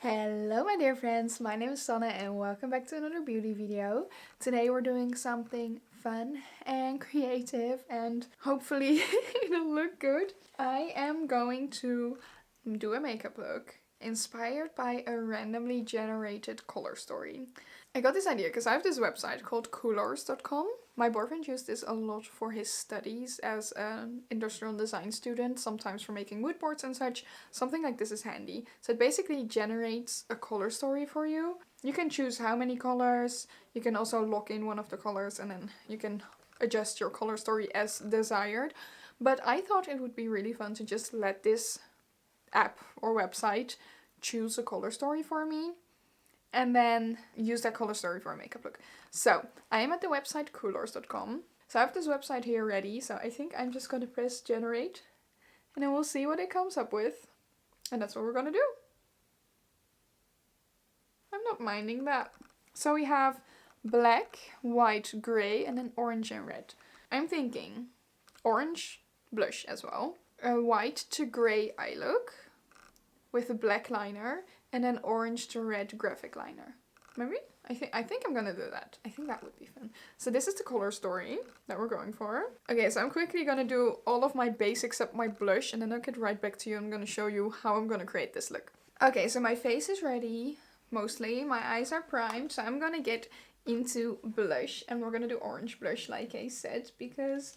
Hello my dear friends, my name is Sanne and welcome back to another beauty video. Today we're doing something fun and creative and hopefully it'll look good. I am going to do a makeup look inspired by a randomly generated color story. I got this idea because I have this website called coolors.com. My boyfriend used this a lot for his studies as an industrial design student, sometimes for making mood boards and such. Something like this is handy. So it basically generates a color story for you. You can choose how many colors, you can also lock in one of the colors and then you can adjust your color story as desired. But I thought it would be really fun to just let this app or website choose a color story for me and then use that color story for a makeup look. So I am at the website coolors.com. So I have this website here ready, so I think I'm just gonna press generate and then we'll see what it comes up with. And that's what we're gonna do. I'm not minding that. So we have black, white, grey, and then orange and red. I'm thinking orange blush as well, a white to grey eye look with a black liner, and then orange to red graphic liner. Maybe? I think I'm gonna do that. I think that would be fun. So this is the color story that we're going for. Okay, so I'm quickly gonna do all of my base except my blush, and then I'll get right back to you. I'm gonna show you how I'm gonna create this look. Okay, so my face is ready, mostly. My eyes are primed, so I'm gonna get into blush, and we're gonna do orange blush like I said, because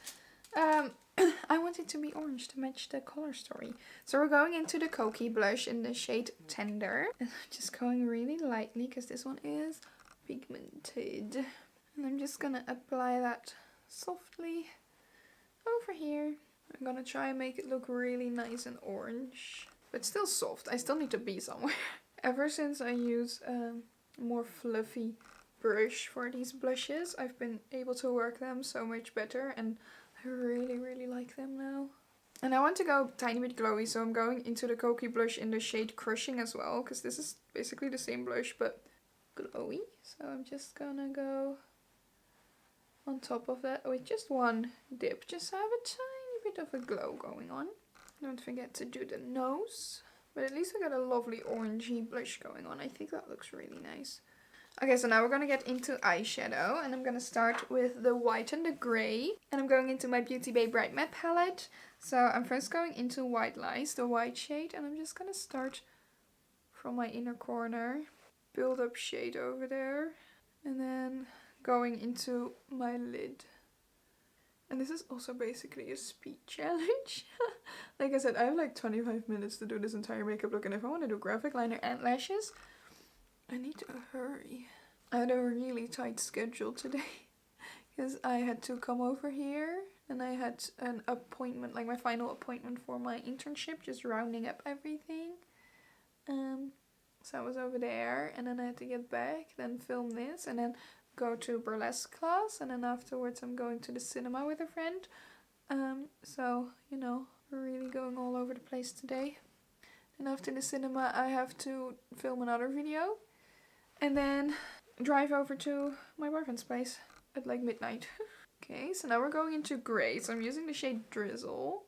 I want it to be orange to match the color story. So we're going into the Cokie blush in the shade Tender. And I'm just going really lightly because this one is pigmented. And I'm just gonna apply that softly over here. I'm gonna try and make it look really nice and orange. But still soft. I still need to be somewhere. Ever since I use a more fluffy brush for these blushes, I've been able to work them so much better. And I really like them now. And I want to go tiny bit glowy, so I'm going into the Cokie blush in the shade Crushing as well, because this is basically the same blush but glowy. So I'm just gonna go on top of that with just one dip, just to have a tiny bit of a glow going on. Don't forget to do the nose, but at least I got a lovely orangey blush going on. I think that looks really nice. Okay, so now we're gonna get into eyeshadow, and I'm gonna start with the white and the grey, and I'm going into my Beauty Bay Bright Matte palette. So I'm first going into White Lies, the white shade, and I'm just gonna start from my inner corner, build up shade over there, and then going into my lid. And this is also basically a speed challenge. Like I said, I have like 25 minutes to do this entire makeup look, and if I want to do graphic liner and lashes, I need to hurry. I had a really tight schedule today because I had to come over here and I had an appointment, like my final appointment for my internship, just rounding up everything. So I was over there and then I had to get back, then film this and then go to burlesque class, and then afterwards I'm going to the cinema with a friend. So, you know, we're really going all over the place today. And after the cinema I have to film another video. And then drive over to my boyfriend's place at like midnight. Okay, so now we're going into grey. So I'm using the shade Drizzle.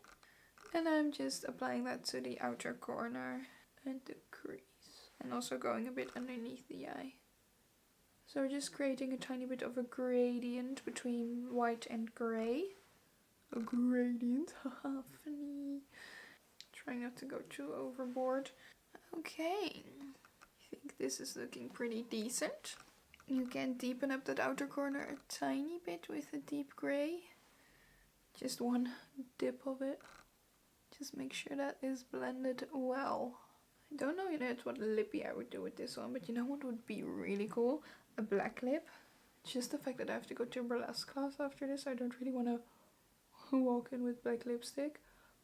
And I'm just applying that to the outer corner and the crease. And also going a bit underneath the eye. So we're just creating a tiny bit of a gradient between white and grey. A gradient, haha, funny. Trying not to go too overboard. Okay. I think this is looking pretty decent. You can deepen up that outer corner a tiny bit with a deep grey. Just one dip of it. Just make sure that is blended well. I don't know yet what lippy I would do with this one, but you know what would be really cool? A black lip. Just the fact that I have to go to burlesque class after this, I don't really want to walk in with black lipstick.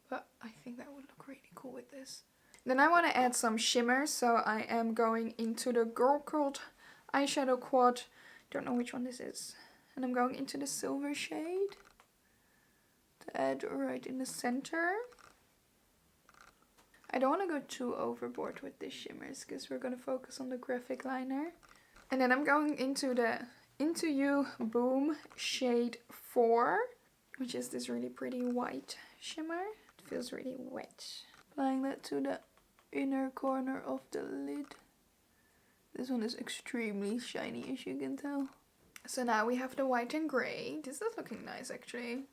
But I think that would look really cool with this. Then I want to add some shimmer, so I am going into the Girl Cult eyeshadow quad. Don't know which one this is. And I'm going into the silver shade to add right in the center. I don't want to go too overboard with the shimmers because we're going to focus on the graphic liner. And then I'm going into the Into You Boom shade 4, which is this really pretty white shimmer. It feels really wet. Applying that to the inner corner of the lid. This one is extremely shiny, as you can tell. So now we have the white and grey. This is looking nice, actually.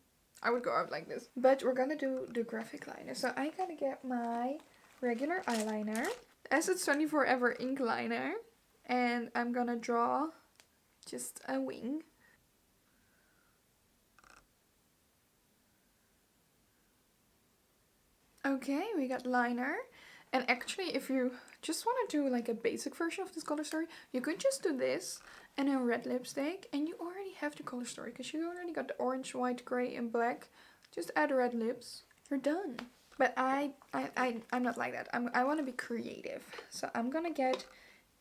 I would go out like this. But we're gonna do the graphic liner. So I gotta get my regular eyeliner. Essence 24 Ever ink liner. And I'm gonna draw just a wing. Okay, we got liner. And actually, if you just want to do like a basic version of this color story, you could just do this and a red lipstick, and you already have the color story because you already got the orange, white, grey, and black. Just add red lips. You're done. But I'm not like that. I want to be creative. So I'm gonna get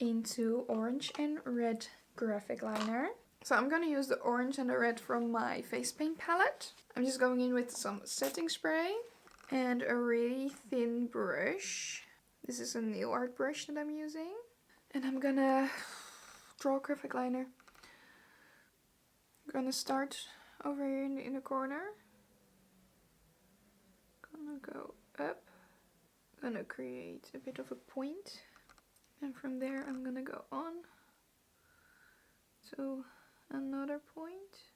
into orange and red graphic liner. So I'm gonna use the orange and the red from my face paint palette. I'm just going in with some setting spray and a really thin brush. This is a nail art brush that I'm using. And I'm gonna draw a graphic liner. I'm gonna start over here in the inner corner. Gonna go up. Gonna create a bit of a point. And from there I'm gonna go on to another point.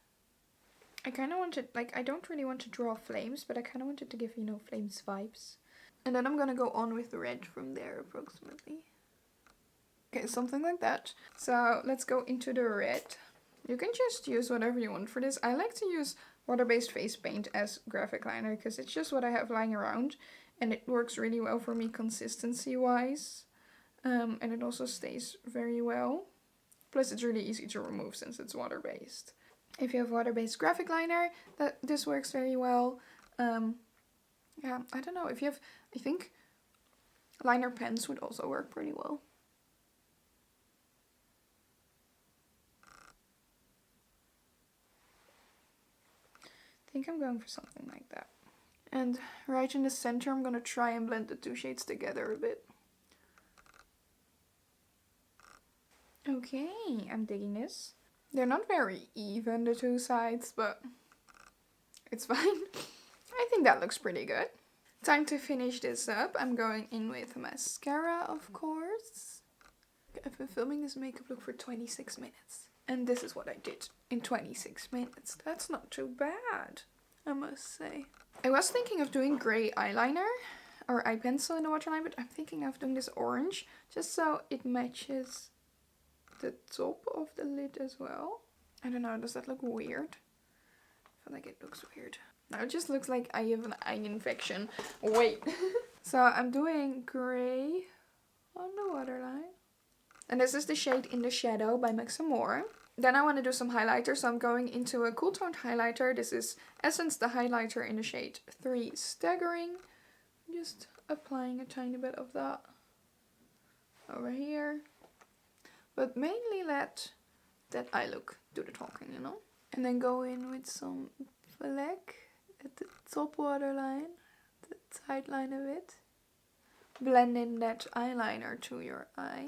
I kind of wanted, like, I don't really want to draw flames, but I kind of wanted to give, you know, flames vibes. And then I'm gonna go on with the red from there approximately. Okay, something like that. So let's go into the red. You can just use whatever you want for this. I like to use water-based face paint as graphic liner because it's just what I have lying around. And it works really well for me consistency-wise. And it also stays very well. Plus it's really easy to remove since it's water-based. If you have water-based graphic liner, this works very well. Yeah, I don't know. If you have, I think liner pens would also work pretty well. I think I'm going for something like that. And right in the center, I'm gonna try and blend the two shades together a bit. Okay, I'm digging this. They're not very even, the two sides, but it's fine. I think that looks pretty good. Time to finish this up. I'm going in with mascara, of course. I've been filming this makeup look for 26 minutes. And this is what I did in 26 minutes. That's not too bad, I must say. I was thinking of doing grey eyeliner or eye pencil in the waterline, but I'm thinking of doing this orange just so it matches the top of the lid as well. I don't know, does that look weird? I feel like it looks weird. No, it just looks like I have an eye infection. Wait. So I'm doing grey on the waterline. And this is the shade In the Shadow by Max More. Then I want to do some highlighter, so I'm going into a cool toned highlighter. This is Essence the highlighter in the shade 3 Staggering. Just applying a tiny bit of that over here. But mainly let that eye look do the talking, you know. And then go in with some black at the top waterline, the side line of it. Blend in that eyeliner to your eye.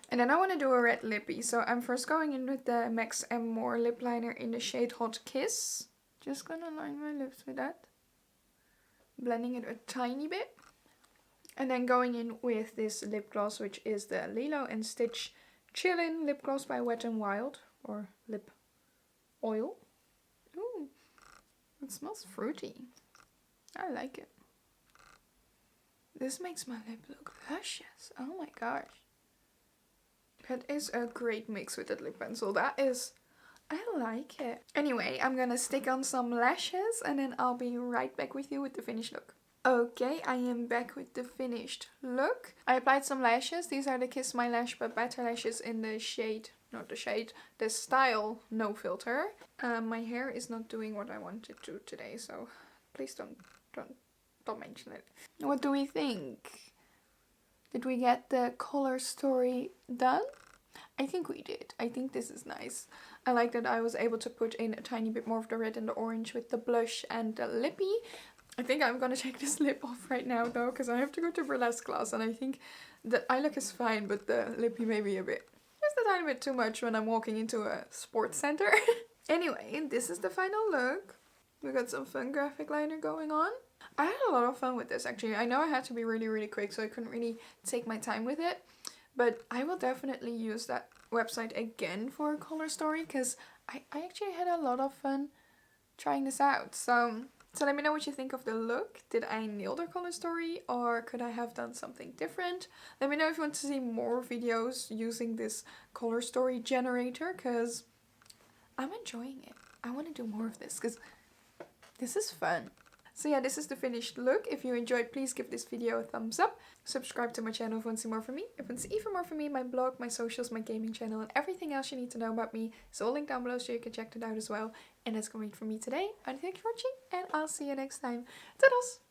And then I want to do a red lippy. So I'm first going in with the Max More lip liner in the shade Hot Kiss. Just gonna line my lips with that. Blending it a tiny bit. And then going in with this lip gloss, which is the Lilo and Stitch Chillin' Lip Gloss by Wet n Wild. Or Lip Oil. Ooh, it smells fruity. I like it. This makes my lip look luscious. Oh my gosh. That is a great mix with that lip pencil. That is, I like it. Anyway, I'm gonna stick on some lashes and then I'll be right back with you with the finished look. Okay, I am back with the finished look. I applied some lashes. These are the Kiss My Lash but Better lashes in the shade, not the shade, the style No Filter. My hair is not doing what I want it to today, so please don't mention it. What do we think? Did we get the color story done? I think we did. I think this is nice. I like that I was able to put in a tiny bit more of the red and the orange with the blush and the lippy. I think I'm gonna take this lip off right now though, because I have to go to burlesque class and I think the eye look is fine, but the lippy may be a bit, just a tiny bit too much when I'm walking into a sports center. Anyway, this is the final look. We got some fun graphic liner going on. I had a lot of fun with this actually. I know I had to be really quick, so I couldn't really take my time with it. But I will definitely use that website again for a color story because I actually had a lot of fun trying this out. So let me know what you think of the look. Did I nail the color story or could I have done something different? Let me know if you want to see more videos using this color story generator because I'm enjoying it. I want to do more of this because this is fun. So yeah, this is the finished look. If you enjoyed, please give this video a thumbs up. Subscribe to my channel if you want to see more from me. If you want to see even more from me, my blog, my socials, my gaming channel, and everything else you need to know about me is all linked down below so you can check it out as well. And that's going to be it for me today. And thank you for watching, and I'll see you next time. Toodles!